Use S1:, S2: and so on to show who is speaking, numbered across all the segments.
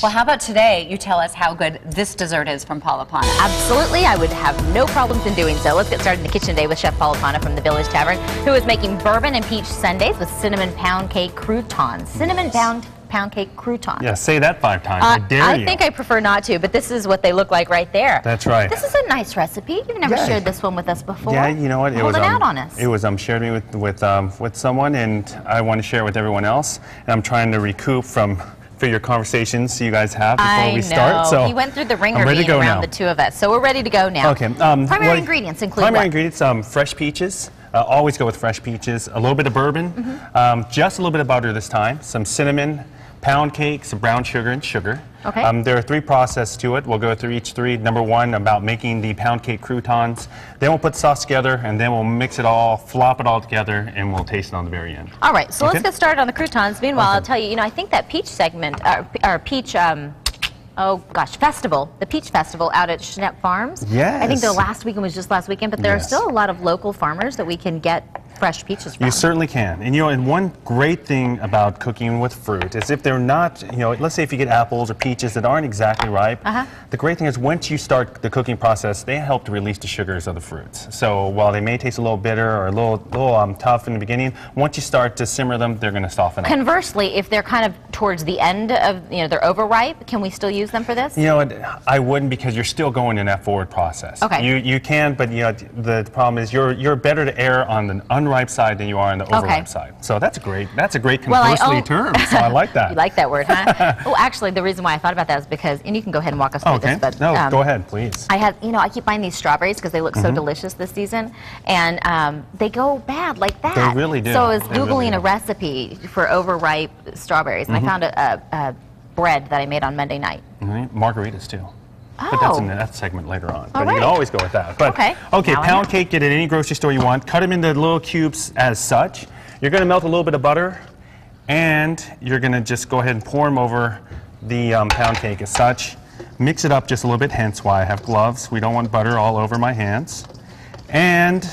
S1: Well, how about today you tell us how good this dessert is from Paul Apana?
S2: Absolutely, I would have no problems in doing so. Let's get started in the kitchen today with Chef Paul Apana from the Village Tavern, who is making bourbon and peach sundaes with cinnamon pound cake croutons. Cinnamon pound cake croutons.
S3: Yeah, say that 5 times. I dare you.
S2: I think I prefer not to, but this is what they look like right there.
S3: That's right.
S2: This is a nice recipe. You've never shared this one with us before.
S3: Yeah, you know what?
S2: Hold it out on us.
S3: It was shared me with someone, and I want to share it with everyone else. And I'm trying to recoup from your conversations you guys have before we start. So
S2: he went through the ringer being around the two of us, so we're ready to go now.
S3: Okay.
S2: Primary ingredients include
S3: primary ingredients: fresh peaches. Always go with fresh peaches. A little bit of bourbon, just a little bit of butter this time. Some cinnamon, pound cake, some brown sugar, and sugar.
S2: Okay.
S3: There are 3 processes to it. We'll go through each 3. Number 1, about making the pound cake croutons. Then we'll put the sauce together, and then we'll mix it all, flop it all together, and we'll taste it on the very end.
S2: All right, so let's get started on the croutons. Meanwhile, I'll tell you, I think that peach segment, our peach, festival, the Peach Festival out at Schnepp Farms.
S3: Yes.
S2: I think the last weekend was just last weekend, but there are still a lot of local farmers that we can get fresh peaches from.
S3: You certainly can. And and one great thing about cooking with fruit is if they're not, let's say if you get apples or peaches that aren't exactly ripe, the great thing is once you start the cooking process, they help to release the sugars of the fruits. So while they may taste a little bitter or a little tough in the beginning, once you start to simmer them, they're going to soften up.
S2: Conversely, if they're kind of towards the end of, they're overripe, can we still use them for this?
S3: I wouldn't, because you're still going in that forward process.
S2: Okay.
S3: You can, but the problem is you're better to err on the unripe side than you are on the overripe side. So that's a great conversely term. So I like that.
S2: You like that word, huh? Oh, actually, the reason why I thought about that is because, and you can go ahead and walk us through this. But,
S3: no, go ahead, please.
S2: I keep buying these strawberries because they look so delicious this season, and they go bad like that.
S3: They really do.
S2: So I was Googling a recipe for overripe strawberries, and I found a bread that I made on Monday night.
S3: Margaritas too.
S2: Oh.
S3: But that's in that segment later on. But you can always go with that. But,
S2: okay,
S3: pound cake, get it at any grocery store you want. Cut them into little cubes as such. You're going to melt a little bit of butter, and you're going to just go ahead and pour them over the pound cake as such. Mix it up just a little bit, hence why I have gloves. We don't want butter all over my hands. And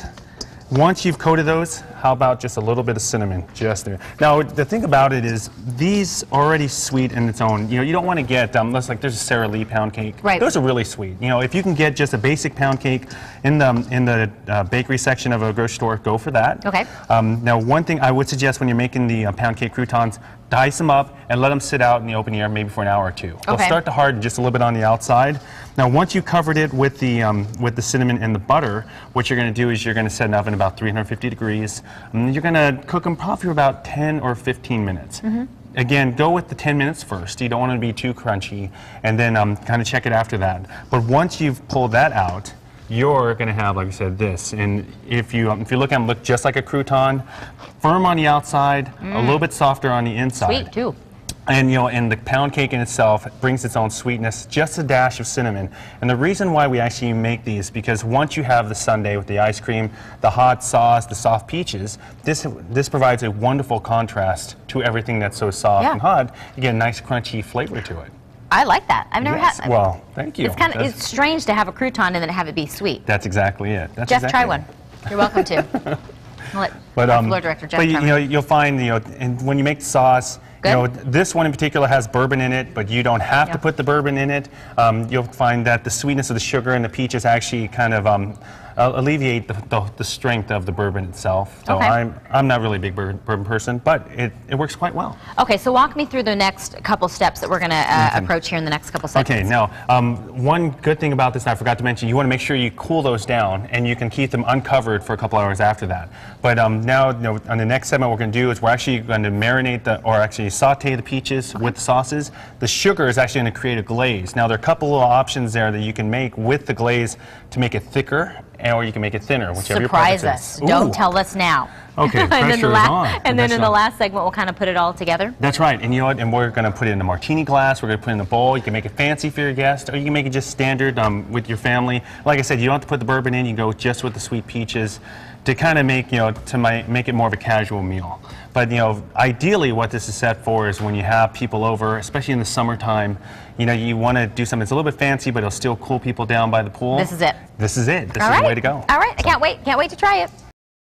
S3: once you've coated those, how about just a little bit of cinnamon just there? Now, the thing about it is these are already sweet in its own. You don't want to get, there's a Sara Lee pound cake.
S2: Right.
S3: Those are really sweet. If you can get just a basic pound cake in the bakery section of a grocery store, go for that.
S2: Okay.
S3: Now, one thing I would suggest when you're making the pound cake croutons, dice them up and let them sit out in the open air maybe for an hour or 2. They'll start to harden just a little bit on the outside. Now, once you covered it with the cinnamon and the butter, what you're going to do is you're going to set an oven about 350 degrees. You're going to cook them probably for about 10 or 15 minutes. Again, go with the 10 minutes first. You don't want it to be too crunchy, and then kind of check it after that. But once you've pulled that out, you're going to have, like I said, this. And if you look at them, look just like a crouton, firm on the outside, a little bit softer on the inside.
S2: Sweet too.
S3: And and the pound cake in itself brings its own sweetness, just a dash of cinnamon. And the reason why we actually make these, because once you have the sundae with the ice cream, the hot sauce, the soft peaches, this provides a wonderful contrast to everything that's so soft and hot. You get a nice crunchy flavor to it.
S2: I like that. I've never had.
S3: Well, thank you.
S2: It's strange to have a crouton and then have it be sweet.
S3: That's exactly it.
S2: Jeff, try one. You're welcome to. Let floor director Jeff try one.
S3: You'll find and when you make the sauce, this one in particular has bourbon in it, but you don't have to put the bourbon in it. You'll find that the sweetness of the sugar and the peaches actually kind of alleviate the strength of the bourbon itself. So I'm not really a big bourbon person, but it works quite well.
S2: Okay, so walk me through the next couple steps that we're going to approach here in the next couple seconds.
S3: Okay, now one good thing about this, and I forgot to mention, you want to make sure you cool those down, and you can keep them uncovered for a couple hours after that. But now, on the next segment, what we're going to do is we're actually going to marinate or actually saute the peaches with the sauces. The sugar is actually going to create a glaze. Now, there are a couple of options there that you can make with the glaze to make it thicker, or you can make it thinner, whichever your preference is.
S2: Surprise us. Don't tell us now.
S3: Okay, pressure is on.
S2: And then in the last segment, we'll kind of put it all together.
S3: That's right. And and we're going to put it in a martini glass. We're going to put it in a bowl. You can make it fancy for your guest, or you can make it just standard with your family. Like I said, you don't have to put the bourbon in. You can go just with the sweet peaches to kind of make, make it more of a casual meal. But, ideally what this is set for is when you have people over, especially in the summertime, you want to do something that's a little bit fancy, but it'll still cool people down by the pool.
S2: This is it.
S3: This is it. This is the way to go.
S2: All right. I can't wait. Can't wait to try it.